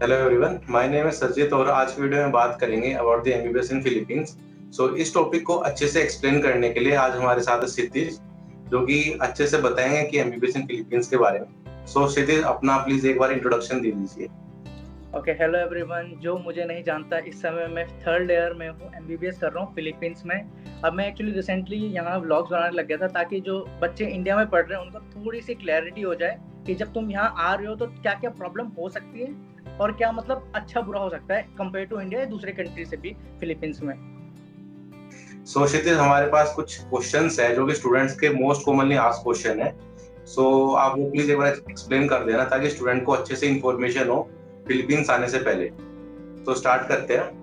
Hello everyone, my name है सरजीत और आज की वीडियो में बात करेंगे about the MBBS in Philippines. So इस टॉपिक को अच्छे से एक्सप्लेन करने के लिए आज हमारे साथ है क्षितिज, जो कि अच्छे से बताएंगे कि एमबीबीएस इन फिलीपींस के बारे में। सो क्षितिज, अपना प्लीज एक बार इंट्रोडक्शन दे दीजिए। Okay, hello everyone. जो मुझे नहीं जानता, इस समय मैं थर्ड ईयर में हूँ, एमबीबीएस कर रहा हूँ फिलीपींस में। अब मैं एक्चुअली रिसेंटली यहाँ व्लॉग्स बनाने लग गया था ताकि जो बच्चे इंडिया में पढ़ रहे हैं उनको थोड़ी सी क्लैरिटी हो जाए कि जब तुम यहाँ आ रहे हो तो क्या क्या प्रॉब्लम हो सकती है और क्या मतलब अच्छा बुरा हो सकता है कंपेयर टू इंडिया या दूसरे कंट्री से भी फिलीपींस में। सो क्षितिज, हमारे पास कुछ क्वेश्चंस है जो कि स्टूडेंट्स के मोस्ट कॉमनली आस्क्ड क्वेश्चन है। सो आप वो प्लीज एक बार एक्सप्लेन कर देना ताकि स्टूडेंट को अच्छे से इंफॉर्मेशन हो फिलीपींस आने से पहले। तो स्टार्ट करते हैं।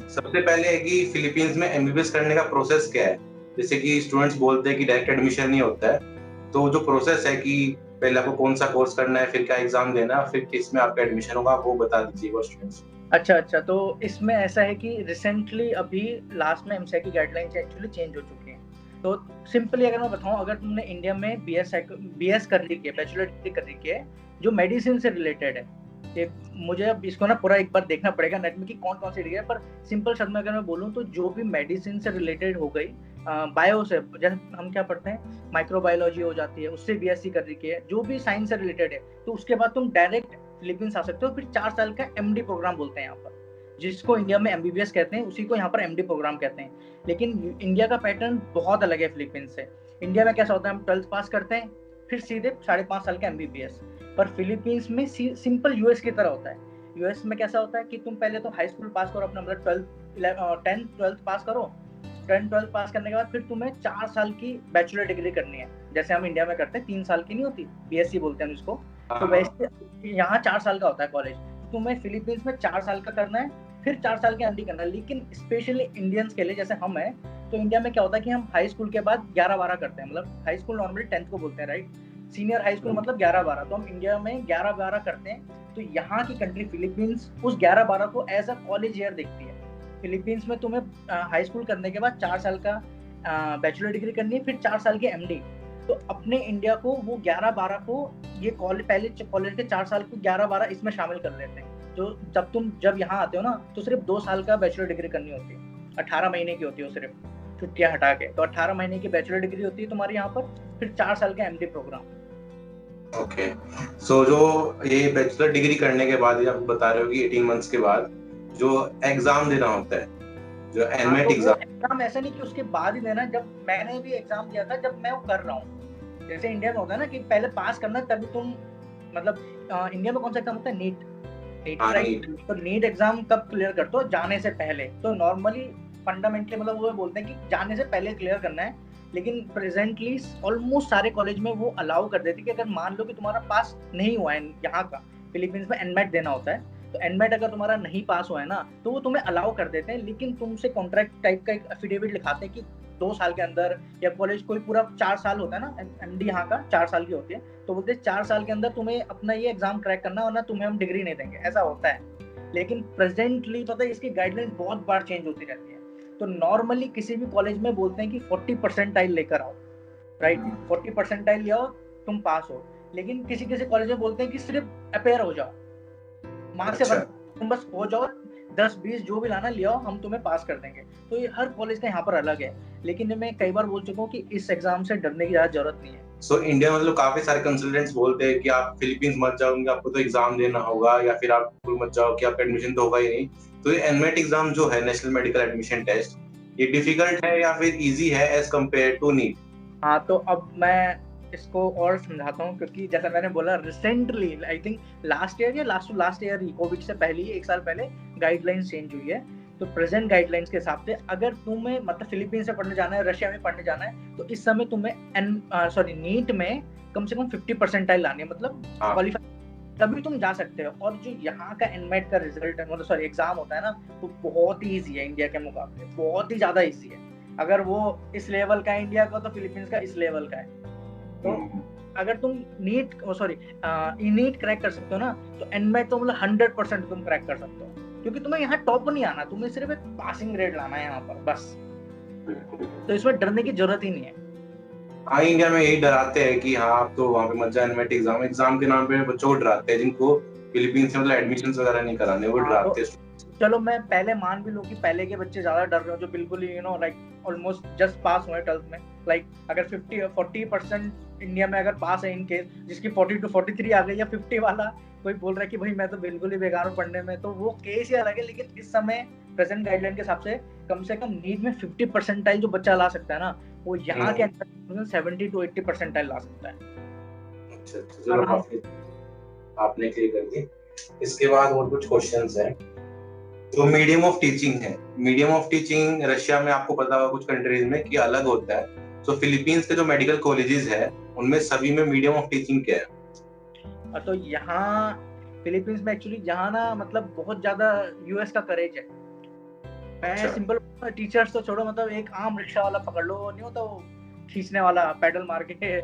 सबसे पहले है कि फिलीपींस में एमबीबीएस करने का प्रोसेस क्या है। जैसे कि स्टूडेंट्स बोलते हैं कि डायरेक्ट एडमिशन नहीं होता है, तो जो प्रोसेस है कि पहले आपको कौन सा कोर्स करना है, फिर क्या एग्जाम देना है, फिर किस में आपका एडमिशन होगा, वो बता दीजिएगा स्टूडेंट्स। अच्छा, तो इसमें ऐसा है कि रिसेंटली अभी लास्ट में एमसीए की गाइडलाइंस एक्चुअली चेंज हो चुकी हैं। तो सिंपली अगर मैं बताऊं, अगर तुमने इंडिया में बीएस कर रखी है, बैचलर डिग्री कर रखी है जो मेडिसिन से रिलेटेड है, ये मुझे अब इसको ना पूरा एक बार देखना पड़ेगा नेट में कि कौन कौन सी डिग्री है, पर सिंपल शब्द में अगर मैं बोलूँ तो जो भी मेडिसिन से रिलेटेड हो गई, बायो से, जैसे हम क्या पढ़ते हैं माइक्रोबायोलॉजी हो जाती है, उससे बीएससी कर रखी है, जो भी साइंस से रिलेटेड है, तो उसके बाद तुम डायरेक्ट फिलीपींस आ सकते हो। फिर 4 साल का एमडी प्रोग्राम बोलते हैं यहाँ पर, जिसको इंडिया में एमबीबीएस कहते हैं, उसी को यहाँ पर एमडी प्रोग्राम कहते हैं। लेकिन इंडिया का पैटर्न बहुत अलग है फिलीपींस से। इंडिया में कैसा होता है, हम 12th पास करते हैं फिर सीधे 5.5 साल का एमबीबीएस। पर फिलीपींस में सिंपल यूएस की तरह होता है। यूएस में कैसा होता है कि तुम पहले तो हाई स्कूल पास करो, अपना मतलब 10th 12th पास करो। 10th 12th पास करने के बाद फिर तुम्हें 4 साल की बैचलर डिग्री करनी है, जैसे हम इंडिया में करते हैं 3 साल की नहीं होती, बीएससी बोलते हैं इसको। तो वैसे यहाँ 4 साल का होता है कॉलेज, तुम्हें फिलीपींस में 4 साल का करना है, फिर 4 साल के एमडी करना है। लेकिन स्पेशली इंडियंस के लिए, जैसे हम हैं, तो इंडिया में क्या होता है कि हम हाई स्कूल के बाद 11-12 करते हैं, मतलब हाई स्कूल नॉर्मली 10th को बोलते हैं, राइट। सीनियर हाई स्कूल मतलब 11-12, तो हम इंडिया में 11-12 करते हैं। तो यहाँ की कंट्री फिलीपींस उस 11-12 को एज अ कॉलेज ईयर देखती है। फिलीपींस में तुम्हें हाई स्कूल करने के बाद 4 साल का बैचलर डिग्री करनी है, फिर 4 साल की एमडी। तो अपने इंडिया को वो 11-12 को ये पहले कॉलेज के 4 साल को 11-12 इसमें शामिल कर लेते हैं। जो जब यहाँ आते हो ना, तो सिर्फ 2 साल का बैचलर डिग्री करनी होती है, 18 महीने की होती है, सिर्फ छुट्टियां हटा के। तो 18 महीने की बैचलर डिग्री होती है तुम्हारी यहाँ पर, फिर 4 साल का एमडी प्रोग्राम। ओके, सो जो ये बैचलर डिग्री करने के बाद आप बता रहे हो कि 18 मंथ्स के बाद जो एग्जाम देना होता है, जो एनमेट तो वो एग्जाम। एग्जाम ऐसा नहीं कि उसके बाद ही देना। जब मैंने भी एग्जाम दिया था, जब मैं वो कर रहा हूँ, जैसे इंडिया में होता है ना कि पहले पास करना तभी तुम, मतलब इंडिया में कौन सा एग्जाम होता है, नीट, राइट। तो नीट एग्जाम कब क्लियर करते हो, जाने से पहले। तो नॉर्मली फंडामेंटली मतलब वो बोलते हैं कि जाने से पहले क्लियर करना है। लेकिन प्रेजेंटली ऑलमोस्ट सारे कॉलेज में वो अलाउ कर देते कि अगर मान लो कि तुम्हारा पास नहीं हुआ है यहाँ का, फिलीपींस में एनमेट देना होता है, तो एनमेट अगर तुम्हारा नहीं पास हुआ है ना, तो वो तुम्हें अलाउ कर देते हैं। लेकिन तुमसे कॉन्ट्रैक्ट टाइप का एक एफिडेविट लिखाते हैं कि 2 साल के अंदर, या कॉलेज कोई पूरा 4 साल होता है ना, एमडी यहाँ का 4 साल की होती है, तो बोलते हैं 4 साल के अंदर तुम्हें अपना ये एग्जाम क्रैक करना, वरना तुम्हें हम डिग्री नहीं देंगे, ऐसा होता है। लेकिन प्रेजेंटली पता है इसकी गाइडलाइंस बहुत बार चेंज होती रहती है। तो नॉर्मली किसी भी कॉलेज में बोलते हैं कि 40% लेकर आओ, राइट, 40% ले आओ, तुम पास हो। लेकिन किसी किसी कॉलेज में बोलते हैं कि सिर्फ अपेयर हो जाओ, मार्क्स से तुम बस हो जाओ, 10-20 जो भी लाना ले आओ, हम तुम्हें पास कर देंगे। तो ये हर कॉलेज का यहाँ पर अलग है। लेकिन मैं कई बार बोल चुका हूँ कि इस एग्जाम से डरने की ज्यादा जरूरत नहीं है। सो इंडिया मतलब काफी सारे कंसल्टेंट्स बोलते हैं कि आप फिलीपींस मत जाओगे, आपको तो एग्जाम देना होगा, या फिर आप स्कूल मत जाओ कि आपका एडमिशन तो होगा ही नहीं। तो ये एनमेट एग्जाम जो है, नेशनल मेडिकल एडमिशन टेस्ट, ये डिफिकल्ट है या फिर इजी है एज कम्पेयर टू नीट? हाँ, तो अब मैं इसको और समझाता हूँ, क्योंकि जैसा मैंने बोला recently, I think last year या लास्ट ईयर ही, कोविड से पहले ही 1 साल पहले गाइडलाइंस चेंज हुई है। तो प्रेजेंट गाइडलाइंस के हिसाब से अगर तुम्हें मतलब फिलीपींस से पढ़ने जाना है, रशिया में पढ़ने जाना है, तो इस समय तुम्हें नीट में कम से कम 50% लानी है, मतलब क्वालिफाई, तभी तुम जा सकते हो। और जो यहाँ का एनमेट का रिजल्ट है, मतलब एग्जाम होता है ना, वो बहुत ही ईजी है, इंडिया के मुकाबले बहुत ही ज्यादा ईजी है। अगर वो इस लेवल का है इंडिया का, तो फिलीपींस का इस लेवल का है। तो अगर तुम नीट क्रैक कर सकते हो ना, तो एनमेट तो मतलब 100% तुम क्रैक कर सकते हो, क्योंकि तुम्हें यहाँ टॉप नहीं आना, तुम्हें सिर्फ एक पासिंग ग्रेड लाना है यहाँ पर, बस। तो इसमें डरने की जरूरत ही नहीं है। हाँ, इंडिया में यही डराते हैं कि हाँ आप तो वहाँ पे मत जाओ, एनमेट एग्जाम के नाम पे बच्चों को डराते हैं, जिनको फिलीपींस से मतलब एडमिशंस वगैरह नहीं कराने, वो डराते हैं। चलो मैं पहले मान भी लूं कि पहले के बच्चे ज्यादा डर रहे हो, जो बिल्कुल ही लाइक ऑलमोस्ट जस्ट पास हुए 12th में, लाइक अगर 40% इंडिया में अगर पास है इन केस, जिसकी 40 to 43 आ गई, या 50 वाला कोई बोल रहा है कि भाई मैं तो बिल्कुल ही बेकार हूँ पढ़ने में, तो वो केस ही अलग है। लेकिन इस समय प्रेजेंट गाइडलाइन के हिसाब से कम नीट में 50 परसेंटाइल जो बच्चा ला सकता है ना, वो यहाँ के अंदर 70 to 80 परसेंटाइल ला सकता है। अच्छा, चलो काफी आपने क्लियर कर दी। इसके बाद और कुछ क्वेश्चंस हैं। जो मीडियम ऑफ टीचिंग है, मीडियम ऑफ टीचिंग रशिया में आपको पता होगा कुछ कंट्रीज में कि अलग होता है। तो फिलीपींस के जो मेडिकल कॉलेजेस है उनमें सभी में मीडियम ऑफ टीचिंग क्या है? तो यहाँ फिलीपींस में एक्चुअली जहाँ ना मतलब बहुत ज्यादा यूएस का करेज है। मैं सिंपल टीचर्स तो छोड़ो, मतलब एक आम रिक्शा वाला पकड़ लो, नहीं होता वो खींचने वाला पैडल मार के,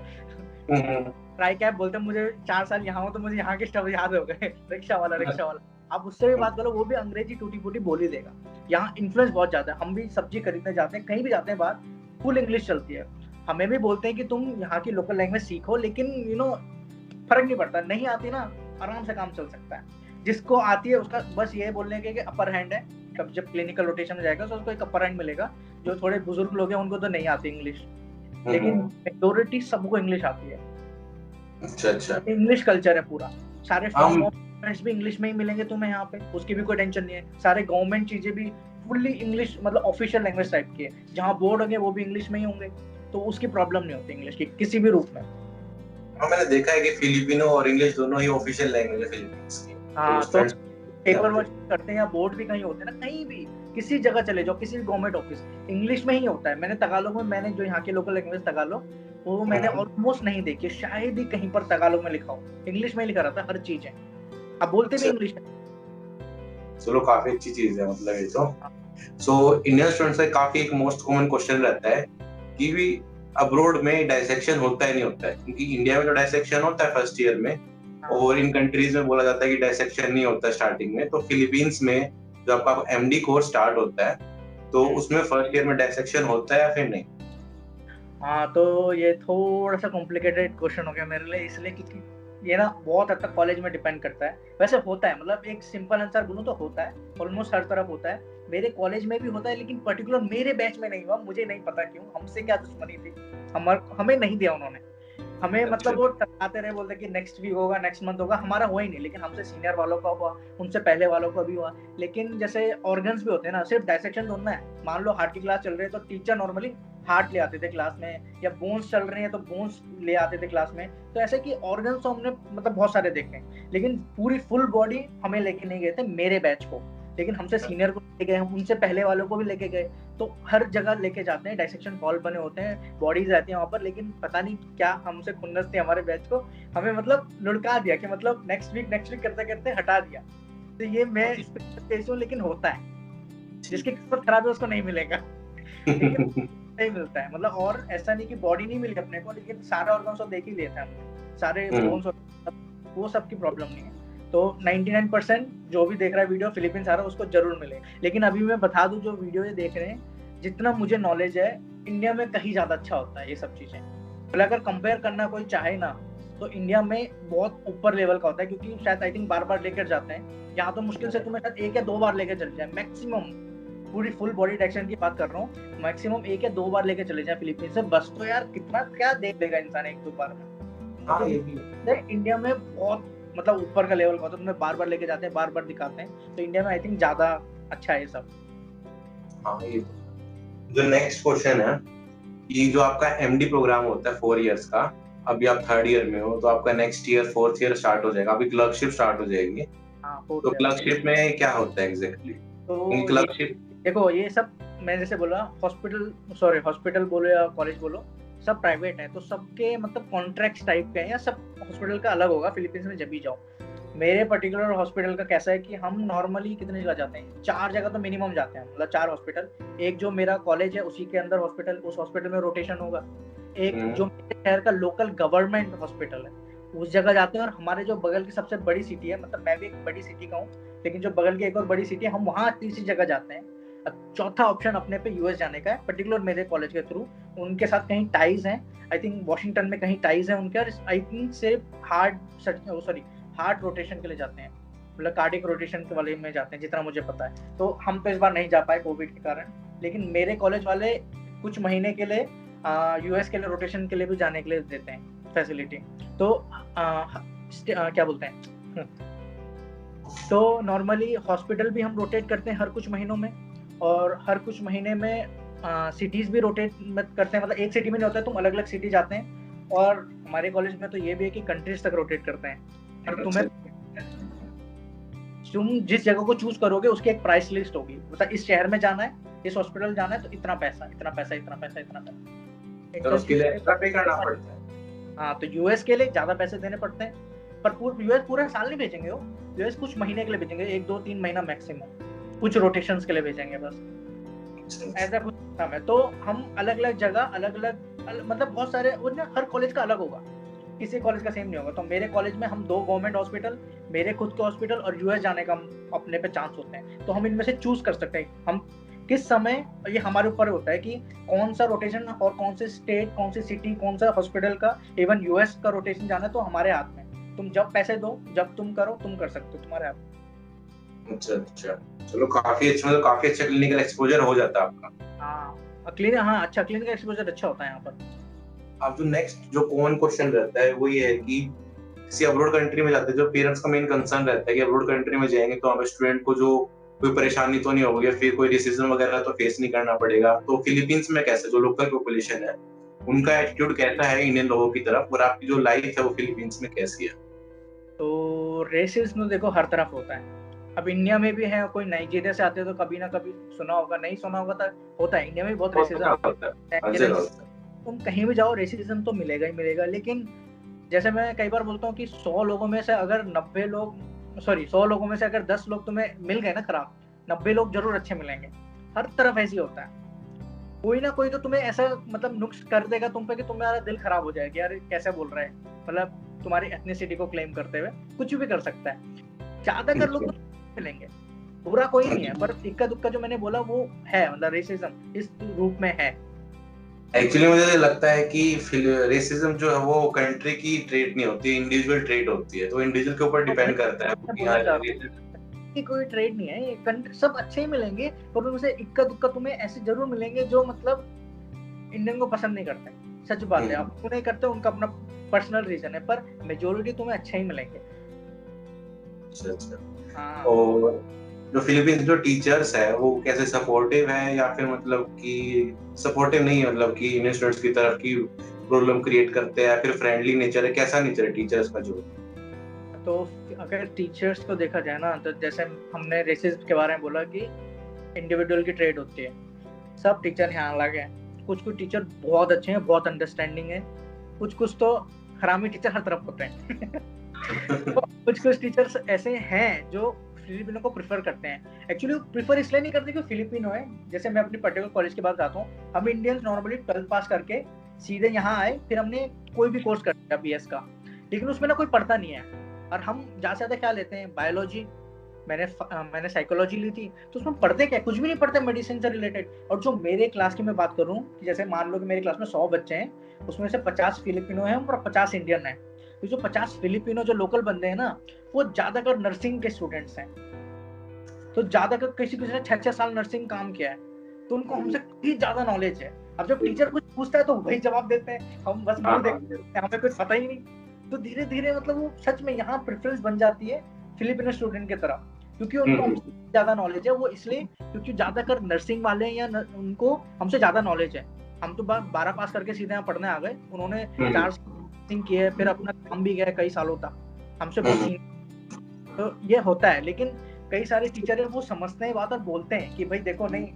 ट्राई कैब बोलते हैं। मुझे 4 साल यहाँ हूँ तो मुझे यहाँ के शब्द याद हो गए, रिक्शा वाला। आप उससे भी बात करो, वो भी अंग्रेजी टूटी फूटी बोल ही देगा। यहाँ इन्फ्लुएंस बहुत ज्यादा है। हम भी सब्जी खरीदने जाते हैं, कहीं भी जाते हैं बाहर, फुल इंग्लिश चलती है। हमें भी बोलते हैं कि तुम यहाँ की लोकल लैंग्वेज सीखो, लेकिन फर्क नहीं पड़ता। नहीं आती ना, आराम से काम चल सकता है। जिसको आती है उसका बस ये बोलने के अपर हैंड है। कब जब क्लिनिकल रोटेशन में जाएगा तो उसको एक अपर हैंड मिलेगा। जो थोड़े बुजुर्ग लोग हैं उनको तो नहीं आती इंग्लिश, लेकिन मेजॉरिटी सबको इंग्लिश आती है। अच्छा, इंग्लिश कल्चर है पूरा। सारे फॉर्मेट्स भी इंग्लिश में ही मिलेंगे तुम्हें यहाँ पे, उसकी भी कोई टेंशन नहीं है। सारे गवर्नमेंट चीजें भी फुल्ली इंग्लिश, मतलब ऑफिशियल लैंग्वेज टाइप की है। जहाँ बोर्ड होंगे वो भी इंग्लिश में ही होंगे, तो उसकी प्रॉब्लम नहीं होती इंग्लिश की किसी भी रूप में। मैंने देखा है कि फिलिपिनो और इंग्लिश दोनों ही ऑफिशियल लैंग्वेज है फिलीपींस की। हाँ, तो पेपर वर्क करते हैं या बोर्ड भी कहीं होते हैं ना, कहीं भी किसी जगह चले जाओ, किसी गवर्नमेंट ऑफिस, इंग्लिश में ही होता है। मैंने तगालोग में, मैंने जो यहाँ की लोकल लैंग्वेज तगालोग, वो मैंने ऑलमोस्ट नहीं देखी, शायद ही कहीं पर तगालोग में लिखा हो। इंग्लिश में ही लिखा रहता है हर चीज है। अब बोलते भी इंग्लिश है। चलो काफी अच्छी चीज है मतलब ये तो। सो इंडियन स्टूडेंट्स का काफी एक मोस्ट कॉमन क्वेश्चन रहता है कि भी अब्रॉड में डाइसेक्शन होता है नहीं होता है, क्योंकि इंडिया में तो डाइसेक्शन होता है फर्स्ट ईयर में, और इन कंट्रीज में बोला जाता है कि डाइसेक्शन नहीं होता स्टार्टिंग में। तो फिलीपींस में जब आपका एमडी कोर्स स्टार्ट होता है तो उसमें फर्स्ट ईयर में डाइसेक्शन होता है या फिर नहीं? हाँ, तो ये थोड़ा सा कॉम्प्लिकेटेड क्वेश्चन हो गया मेरे लिए, इसलिए क्योंकि ये ना बहुत हद तक कॉलेज में डिपेंड करता है। वैसे होता है, मतलब एक सिंपल आंसर बोलूं तो होता है, ऑलमोस्ट हर तरफ होता है। मेरे कॉलेज में भी होता है, लेकिन पर्टिकुलर मेरे बैच में नहीं हुआ। मुझे नहीं पता क्यों, हमसे क्या दुश्मनी थी, हमें नहीं दिया उन्होंने हमें। मतलब वो टकराते रहे, बोलते कि नेक्स्ट वीक होगा, नेक्स्ट मंथ होगा। हमारा हुआ ही नहीं, लेकिन हमसे सीनियर वालों का हुआ, उनसे पहले वालों का भी हुआ। लेकिन जैसे ऑर्गन्स भी होते हैं ना, सिर्फ डाइसेक्शन ढूंढना है। मान लो हार्ट की क्लास चल रही है तो टीचर नॉर्मली हार्ट ले आते थे क्लास में, या बोन्स चल रहे हैं तो बोन्स ले आते थे क्लास में। तो ऐसे कि ऑर्गन्स तो हमने मतलब बहुत सारे देखे हैं, लेकिन पूरी फुल बॉडी हमें लेके नहीं गए थे मेरे बैच को। लेकिन हमसे सीनियर को लेके गए, हम उनसे पहले वालों को भी लेके गए। तो हर जगह लेके जाते हैं, डाइसेक्शन हॉल बने होते हैं, बॉडीज रहती हैं वहाँ पर। लेकिन पता नहीं क्या हमसे खुन्नस थी हमारे बैच को, हमें मतलब लुढ़का दिया कि मतलब नेक्स्ट वीक करते करते हटा दिया। तो ये मैं इस पे हूँ, लेकिन होता है। जिसकी किस्मत खराब है उसको नहीं मिलेगा, लेकिन नहीं मिलता है। मतलब और ऐसा नहीं कि बॉडी नहीं मिली अपने को, लेकिन सारे ऑर्गन्स तो देख ही लेते हैं हमने, सारे बोन्स, वो सब की प्रॉब्लम नहीं है। तो 99% जो भी देख रहा है वीडियो फिलीपींस आ रहा है उसको जरूर मिले। लेकिन अभी मैं बता दूं, जो वीडियो ये देख रहे हैं, जितना मुझे नॉलेज है, इंडिया में कहीं ज्यादा अच्छा होता है ये सब चीजें। मतलब अगर कंपेयर करना कोई चाहे ना, तो इंडिया में बहुत ऊपर लेवल का होता है, क्योंकि शायद आई थिंक बार लेकर जाते हैं। यहाँ तो मुश्किल से तुम्हें शायद 1 या 2 बार लेकर चले जाए मैक्सिमम। पूरी फुल बॉडी डाइसेक्शन की बात कर रहा हूँ, मैक्सिमम 1 या 2 बार लेके चले जाए फिलीपींस से, बस। तो यार कितना क्या देख लेगा इंसान 1-2 बार में। हाँ, इंडिया में बहुत मतलब ऊपर का लेवल का होता है, तुम्हें बार लेके जाते हैं, बार दिखाते हैं। तो इंडिया में आई थिंक ज्यादा अच्छा है सब। हाँ, ये जो नेक्स्ट क्वेश्चन है, ये जो आपका एमडी प्रोग्राम होता है 4 इयर्स का, अभी आप 3rd ईयर में हो, तो आपका next year 4th year start हो जाएगा, अभी क्लर्कशिप स्टार्ट हो जाएगी। तो क्लर्कशिप में क्या होता है एग्जैक्टली? तो क्लर्कशिप देखो, ये सब मैं जैसे बोला, हॉस्पिटल बोलो या कॉलेज बोलो, सब प्राइवेट है। तो सबके मतलब कॉन्ट्रैक्ट टाइप के हैं, या सब हॉस्पिटल का अलग होगा फिलीपींस में जब भी जाओ। मेरे पर्टिकुलर हॉस्पिटल का कैसा है कि हम नॉर्मली कितने जगह जाते हैं, 4 जगह तो मिनिमम जाते हैं, मतलब 4 हॉस्पिटल। एक जो मेरा कॉलेज है उसी के अंदर हॉस्पिटल, उस हॉस्पिटल में रोटेशन होगा। एक जो मेरे शहर का लोकल गवर्नमेंट हॉस्पिटल है उस जगह जाते हैं। और हमारे जो बगल की सबसे बड़ी सिटी है, मतलब मैं भी एक बड़ी सिटी का हूँ, लेकिन जो बगल की एक और बड़ी सिटी है, हम वहाँ तीसरी जगह जाते हैं। चौथा ऑप्शन अपने पे यूएस जाने का है, पर्टिकुलर मेरे कॉलेज के थ्रू। उनके साथ कहीं टाइज हैं, आई थिंक वॉशिंगटन में कहीं टाइज है उनके, और आई थिंक सिर्फ हार्ट रोटेशन के लिए जाते हैं। मतलब कार्डियक रोटेशन के वाले में जाते हैं जितना मुझे पता है। तो हम तो इस बार नहीं जा पाए कोविड के कारण, लेकिन मेरे कॉलेज वाले कुछ महीने के लिए यूएस के लिए रोटेशन के लिए भी जाने के लिए देते हैं फैसिलिटी। तो क्या बोलते हैं तो नॉर्मली हॉस्पिटल भी हम रोटेट करते हैं हर कुछ महीनों में, और हर कुछ महीने में सिटीज भी रोटेट करते हैं, मतलब एक सिटी में नहीं होता है, तुम अलग अलग सिटी जाते हैं। और हमारे कॉलेज में तो ये भी है कि कंट्रीज तक रोटेट करते हैं। और तुम जिस जगह को चूज करोगे उसकी एक प्राइस लिस्ट होगी, मतलब इस शहर में जाना है, इस हॉस्पिटल जाना है तो इतना पैसा, इतना पैसा, इतना पैसा, इतना पैसा, तो उसके लिए एक्स्ट्रा पे करना पड़ता है। हाँ, तो यूएस के लिए ज्यादा पैसे देने पड़ते हैं, पर यूएस पूरा साल नहीं भेजेंगे वो, यूएस कुछ महीने के लिए भेजेंगे, 1-2-3 महीना मैक्सिमम, कुछ रोटेशंस के लिए भेजेंगे बस, ऐसा कुछ काम है। तो हम अलग अलग जगह अलग अलग मतलब बहुत सारे, हर कॉलेज का अलग होगा, किसी कॉलेज का सेम नहीं होगा। तो मेरे कॉलेज में हम 2 गवर्नमेंट हॉस्पिटल, मेरे खुद के हॉस्पिटल और यूएस जाने का अपने पे चांस होते हैं। तो हम इनमें से चूज कर सकते हैं हम किस समय, ये हमारे ऊपर होता है कि कौन सा रोटेशन और कौन से स्टेट, कौन सी सिटी, कौन सा हॉस्पिटल का, इवन यूएस का रोटेशन जाना है तो हमारे हाथ में। तुम जब पैसे दो, जब तुम करो, तुम कर सकते हो, तुम्हारे हाथ। अच्छा, चलो काफी अच्छा, मतलब काफी अच्छा क्लिनिकल एक्सपोजर हो जाता है आपका। अच्छा क्लिनिकल एक्सपोजर अच्छा होता है यहाँ पर। अब जो नेक्स्ट जो कॉमन क्वेश्चन रहता है वो ये है कि किसी अब्रॉड कंट्री में जाते हैं, जो पेरेंट्स का मेन कंसर्न रहता है कि अब्रॉड कंट्री में जाएंगे तो हमें स्टूडेंट को जो कोई परेशानी तो नहीं होगी, फिर कोई रेसिज्म वगैरह तो फेस नहीं करना पड़ेगा। तो फिलीपींस में कैसे, जो लोकल पॉपुलेशन है उनका एटीट्यूड कैसा है इंडियन लोगों की तरफ, और आपकी जो लाइफ है वो फिलीपींस में कैसी है? तो रेसिज्म देखो हर तरफ होता है। अब इंडिया में भी है, कोई नाइजीरिया से आते हैं तो कभी ना कभी सुना होगा, नहीं सुना होगा तो होता है, इंडिया में भी बहुत रेसिज्म होता है। तुम कहीं भी जाओ रेसिज्म तो मिलेगा ही मिलेगा। लेकिन जैसे मैं कई बार बोलता हूँ कि 100 लोगों में से अगर 100 लोगों में से अगर 10 लोग तुम्हें मिल गए ना खराब, 90 लोग जरूर अच्छे मिलेंगे। हर तरफ ऐसी होता है, कोई ना कोई तो तुम्हें ऐसा मतलब नुक्स कर देगा तुम पे कि तुम्हारा दिल खराब हो जाएगा, यार कैसे बोल रहा है, मतलब तुम्हारी एथनिसिटी को क्लेम करते हुए कुछ भी कर सकता है। ज्यादातर लोग तो मिलेंगे, पूरा कोई नहीं है, पर इक्का दुक्का जो मैंने बोला वो है, मतलब रेसिज्म इस रूप में है। एक्चुअली मुझे लगता है कि रेसिज्म जो है वो कंट्री की ट्रेट नहीं होती, इंडिविजुअल ट्रेट होती है, तो इंडिविजुअल के ऊपर डिपेंड करता है कि हाँ, कोई ट्रेड नहीं है, ये सब अच्छे ही मिलेंगे, पर उनमें से इक्का दुक्का तुम्हें ऐसे जरूर मिलेंगे जो मतलब इंडियन को पसंद नहीं करते। सच बात है, आप नहीं करते, उनका अपना पर्सनल रीजन है, पर मेजोरिटी तुम्हें अच्छे ही मिलेंगे। हाँ। और जो फिलीपींस जो टीचर्स है वो कैसे सपोर्टिव है, या फिर मतलब कि सपोर्टिव नहीं है, मतलब कि इंडियन स्टूडेंट्स की तरफ की प्रॉब्लम क्रिएट करते हैं, या फिर फ्रेंडली नेचर है, कैसा नेचर है टीचर्स का? जो तो अगर टीचर्स को देखा जाए ना, तो जैसे हमने रेसिज्म के बारे में बोला कि इंडिविजुअल की ट्रेड होती है, सब टीचर यहाँ अलग है। कुछ टीचर बहुत अच्छे हैं, बहुत अंडरस्टैंडिंग है, कुछ तो हरामी टीचर हर तरफ होते हैं। कुछ टीचर्स ऐसे हैं जो फिलिपिनो को प्रेफर करते हैं। एक्चुअली प्रेफर इसलिए नहीं करते कि फिलिपिनो है। जैसे मैं अपनी पर्टिकुलर कॉलेज की बात बताता हूँ, हम इंडियंस नॉर्मली 12th पास करके सीधे यहाँ आए, फिर हमने कोई भी कोर्स कर लिया बीएस का, लेकिन उसमें ना कोई पढ़ता नहीं है, और हम ज्यादा से ज्यादा क्या लेते हैं, बायोलॉजी। मैंने साइकोलॉजी ली थी, तो उसमें पढ़ते क्या, कुछ भी नहीं पढ़ते मेडिसिन से रिलेटेड। और जो मेरे क्लास की मैं बात करूँ कि जैसे मान लो कि मेरे क्लास में 100 बच्चे हैं, उसमें से 50 फिलिपिनो हैं और 50 इंडियन हैं। तो जो 50 फिलिपिनो जो लोकल बंदे हैं ना, वो ज्यादातर नर्सिंग के स्टूडेंट्स हैं। तो ज्यादातर किसी ने 6-6 साल नर्सिंग काम किया है, तो उनको हमसे कहीं ज्यादा नॉलेज है। अब जब टीचर कुछ पूछता है तो वही जवाब देते हैं, हम बस मुंह देखते हैं, हमें कुछ पता ही नहीं। तो धीरे धीरे मतलब वो सच में यहाँ प्रेफरेंस बन जाती है फिलिपिनो स्टूडेंट की तरफ, क्योंकि उनको हमसे ज्यादा नॉलेज है। वो इसलिए क्योंकि ज्यादातर नर्सिंग वाले हैं, या उनको हमसे ज्यादा नॉलेज है। हम तो 12 पास करके सीधे यहाँ पढ़ने आ गए, उन्होंने 4 साल किए, फिर अपना काम भी गया कई सालों तक, हमसे बहुत। तो ये होता है, लेकिन कई सारे टीचर है वो समझते हैं बात और बोलते हैं कि भाई देखो नहीं,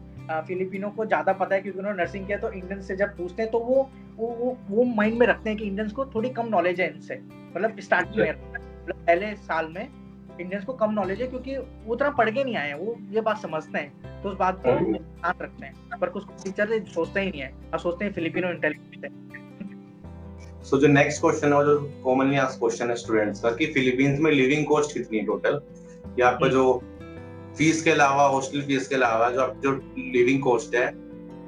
फिलिपिनो को ज्यादा पता है क्योंकि उन्होंने नर्सिंग किया। तो इंडियन से जब पूछते हैं तो वो माइंड में रखते हैं कि इंडियंस को थोड़ी कम नॉलेज है इनसे, मतलब स्टार्टिंग में, मतलब पहले साल में इंडियंस को कम नॉलेज है क्योंकि वो उतना पढ़ के नहीं आए, वो ये बात समझते हैं, तो उस बात को ध्यान रखते हैं। पर कुछ टीचर सोचते ही नहीं है, और सोचते हैं फिलिपिनो इंटेलिजेंट है। सो जो नेक्स्ट क्वेश्चन है, जो कॉमनली आस्क्ड क्वेश्चन है स्टूडेंट्स का, कि फिलीपींस में लिविंग कॉस्ट कितनी है टोटल, या आपका जो फीस के अलावा, हॉस्टल फीस के अलावा जो लिविंग कॉस्ट है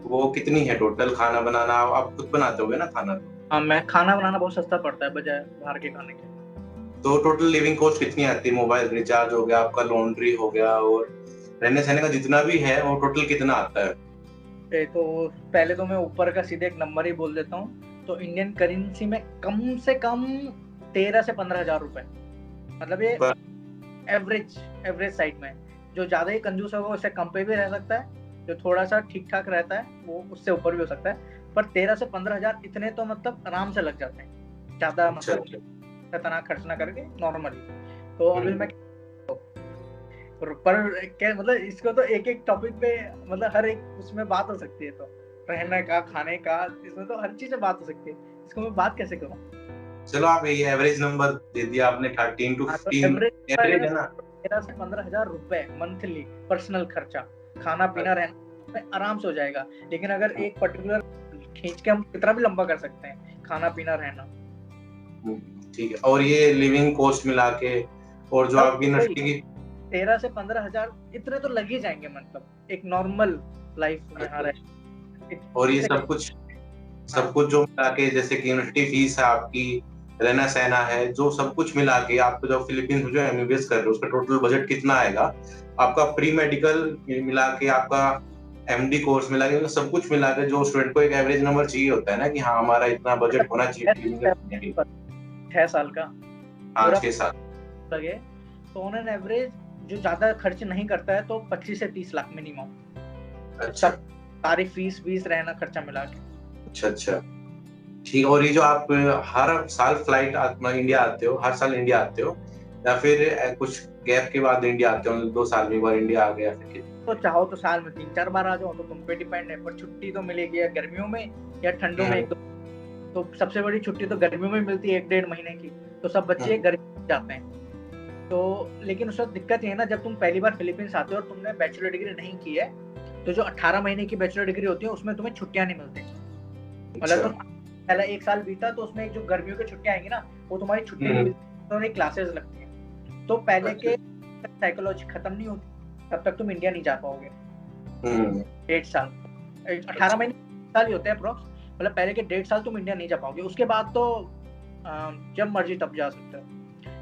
वो कितनी है टोटल? खाना बनाना आप खुद बनाते होगे ना खाना? हाँ, मैं खाना बनाना बहुत सस्ता पड़ता है बजाय बाहर के खाने के। तो टोटल लिविंग कॉस्ट कितनी आती है? मोबाइल रिचार्ज हो गया, आपका लॉन्ड्री हो गया, और रहने सहने का जितना भी है वो टोटल कितना आता है? तो पहले तो मैं ऊपर का सीधे एक नंबर ही बोल देता हूँ। तो इंडियन करेंसी में कम से कम 13 से 15 हजार रुपए, मतलब ये एवरेज साइड में। जो ज्यादा ही कंजूस होगा उससे कम पे भी रह सकता है, जो थोड़ा सा ठीक ठाक रहता है वो उससे ऊपर भी हो सकता है, पर 13 से 15 हजार इतने तो मतलब आराम से लग जाते हैं, ज्यादा मतलब इतना खर्च ना करके नॉर्मली। तो अभी मैं पर क्या मतलब इसको तो एक एक टॉपिक पे मतलब हर एक उसमें बात हो सकती है, तो रहने का, खाने का, इसमें तो हर चीज में बात हो सकती है, इसको मैं बात कैसे करूँ? चलो आप ये एवरेज नंबर दे दिया आपने, 13 to 15 एवरेज है ना। 13 से 15 हजार रुपए मंथली पर्सनल खर्चा, खाना पीना रहना आराम से हो जाएगा। लेकिन अगर एक पर्टिकुलर खींच के हम कितना भी लंबा कर सकते हैं, खाना पीना रहना। ठीक है, और ये लिविंग कॉस्ट मिला के और जो आपकी यूनिवर्सिटी की 13 से 15 हजार इतने तो लग ही जाएंगे, मतलब एक नॉर्मल लाइफ यहाँ रहे। और ये सब कुछ जो मिला के, जैसे कि यूनिवर्सिटी फीस है आपकी, रहना सहना है, जो सब कुछ मिला के आपको जो फिलीपींस में जो एमबीबीएस कर रहे हो उसका टोटल बजट कितना आएगा? आपका प्री मेडिकल मिला के, आपका एमडी कोर्स मिला के, सब कुछ मिला के जो स्टूडेंट को एक एवरेज नंबर चाहिए होता है ना कि हाँ हमारा इतना बजट होना चाहिए 6 साल का, हाँ 6 साल लगे तो ऑन एन एवरेज जो ज्यादा खर्च नहीं करता है तो 25 से 30 लाख मिनिमम। अच्छा, सारी फीस रहना खर्चा मिला के। अच्छा ठीक। और ये जो आप हर साल फ्लाइट इंडिया आते हो, हर साल इंडिया आते हो, या फिर कुछ गैप के बाद इंडिया आते हो, 2 साल में एक बार इंडिया आ गया फिर? तो चाहो तो साल में 3-4 बार आ जाओ, तो तुम पे डिपेंड है, पर छुट्टी तो मिलेगी या गर्मियों में या ठंडों में 1-2। तो सबसे बड़ी छुट्टी तो गर्मियों में मिलती है 1-1.5 महीने की, तो सब बच्चे गर्मी में जाते हैं। तो लेकिन उसमें दिक्कत ये है ना, जब तुम पहली बार फिलीपींस आते हो और तुमने बैचलर डिग्री नहीं की है, तो जो 18 महीने की बैचलर डिग्री होती है उसमें तुम्हें छुट्टियां नहीं मिलती। मतलब तुम पहला 1 साल बीता तो उसमें जो गर्मियों की छुट्टियां आएंगी ना, वो तुम्हारी छुट्टी तो क्लासेस लगती है। तो पहले के साइकोलॉजी खत्म नहीं होती तब तक तुम इंडिया नहीं जा पाओगे। 1.5 साल 18 महीने साल ही होते हैं अप्रोक्स, मतलब पहले के 1.5 साल तुम इंडिया नहीं जा पाओगे। उसके बाद तो जब मर्जी तब जा सकते हो।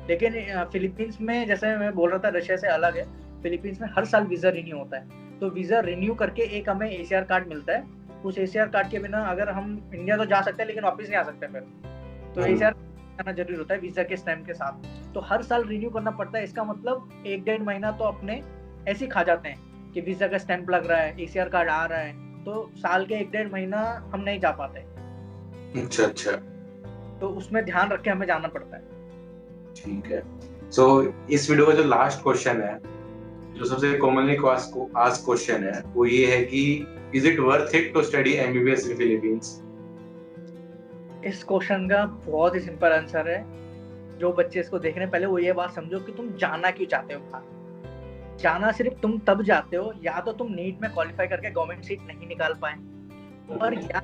लेकिन फिलीपींस में, जैसे मैं बोल रहा था, रशिया से अलग है। फिलीपींस में हर साल वीजा रिन्यू होता है, तो वीजा रिन्यू करके एक हमें एसीआर कार्ड मिलता है। उस एसीआर कार्ड के बिना अगर हम इंडिया तो जा सकते हैं लेकिन वापस नहीं आ सकते फिर, तो एसीआर करना जरूरी होता है वीजा के स्टैम्प के साथ। तो हर साल रिन्यू करना पड़ता है। इसका मतलब 1-1.5 महीना तो अपने ऐसे ही खा जाते हैं कि वीजा का स्टैम्प लग रहा है, एसीआर कार्ड आ रहा है, तो साल के 1-1.5 महीना हम नहीं जा पाते। अच्छा, तो उसमें ध्यान रख के हमें जाना पड़ता है। ठीक है। सो इस वीडियो का जो लास्ट क्वेश्चन है, जो सबसे कॉमनली आस्क्ड क्वेश्चन है, वो ये है कि is it worth it to study MBBS in Philippines? इस क्वेश्चन का बहुत ही सिंपल आंसर है। जो बच्चे इसको देख रहे हैं, पहले वो ये बात समझो कि तुम जाना क्यों चाहते हो बाहर। जाना सिर्फ तुम तब जाते हो या तो तुम नीट में क्वालिफाई करके गवर्नमेंट सीट नहीं निकाल पाए, और या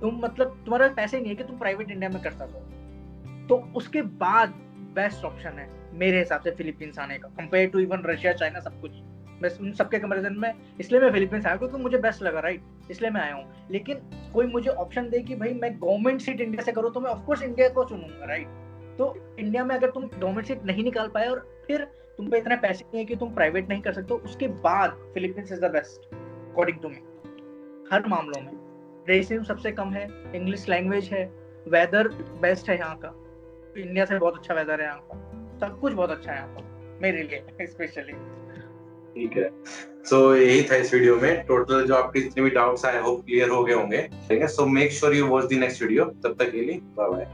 तुम मतलब तुम्हारे पैसे नहीं है कि तुम प्राइवेट इंडिया में कर सको, तो उसके बाद बेस्ट ऑप्शन है मेरे हिसाब से फिलीपींस आने का, compare to even Russia, China, सब कुछ। बस उन सबके कंपैरिजन में इसलिए मैं फिलीपींस आया क्योंकि मुझे बेस्ट लगा, राइट, इसलिए मैं आया हूँ। लेकिन कोई मुझे ऑप्शन दे कि भाई मैं गवर्नमेंट सीट इंडिया से करूँ, तो मैं ऑफकोर्स इंडिया को चुनूंगा, राइट। तो इंडिया में अगर तुम गवर्नमेंट सीट नहीं निकाल पाए और फिर तुम पे इतना पैसे नहीं है कि तुम प्राइवेट नहीं कर सकते, उसके बाद Philippines is the best according to me, हर मामलों में। रेसिज्म सबसे कम है, इंग्लिश लैंग्वेज है, वेदर बेस्ट है यहाँ का, इंडिया से बहुत अच्छा वेदर है यहाँ का, सब कुछ बहुत अच्छा है यहाँ पर मेरे लिए स्पेशली। ठीक है, सो यही था इस वीडियो में। टोटल जो आपके जितने भी डाउट्स आए होप क्लियर हो गए होंगे, ठीक है। So make sure you watch the next video. तब तक के लिए बाय बाय।